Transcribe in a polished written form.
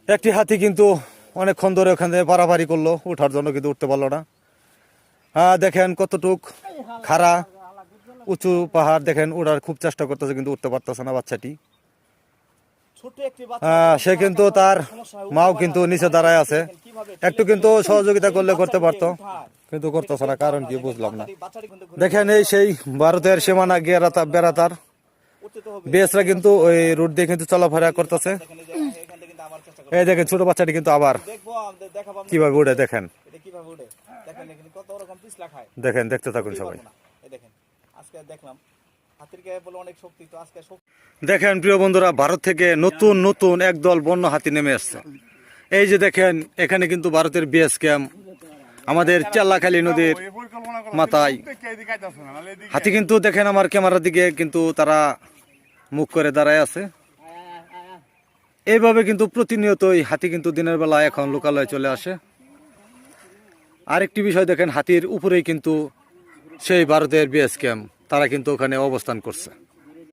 একটি হাতি কিন্তু অনেকক্ষণ ধরে ওখানে পারাপারি করলো, ওঠার জন্য কিন্তু উঠতে পারলো না। দেখেন কতটুক খাড়া উঁচু পাহাড়, দেখেন ওঠার খুব চেষ্টা করতেছে কিন্তু উঠতে পারতেছে না বাচ্চাটি। সে কিন্তু তার মাও কিন্তু নিচে দাঁড়ায় আছে, একটু কিন্তু সহযোগিতা করলে করতে পারতো, কিন্তু করতেছে না, কারণ কি বুঝলাম না। দেখেন এই সেই ভারতের সীমানা বেড়াতার বিএসরা কিন্তু ওই রুট দিয়ে কিন্তু চলাফেরা করতেছে। এই দেখেন ছোট বাচ্চাটি কিন্তু আবার কিভাবে উঠে, দেখেন দেখেন, দেখতে থাকুন সবাই। দেখেন প্রিয় বন্ধুরা, ভারত থেকে নতুন নতুন একদল বন্য হাতি নেমে আসছে। এই যে দেখেন, এখানে কিন্তু ভারতের বিএস ক্যাম্প, আমাদের চেল্লাখালী নদীর মাথায় হাতি কিন্তু দেখেন আমার ক্যামেরার দিকে কিন্তু তারা মুখ করে দাঁড়ায় আছে। এইভাবে কিন্তু প্রতিনিয়তই হাতি কিন্তু দিনের বেলা এখন লোকালয়ে চলে আসে। আরেকটি বিষয় দেখেন, হাতির উপরেই কিন্তু সেই ভারতের বিএস ক্যাম্প, তারা কিন্তু ওখানে অবস্থান করছে।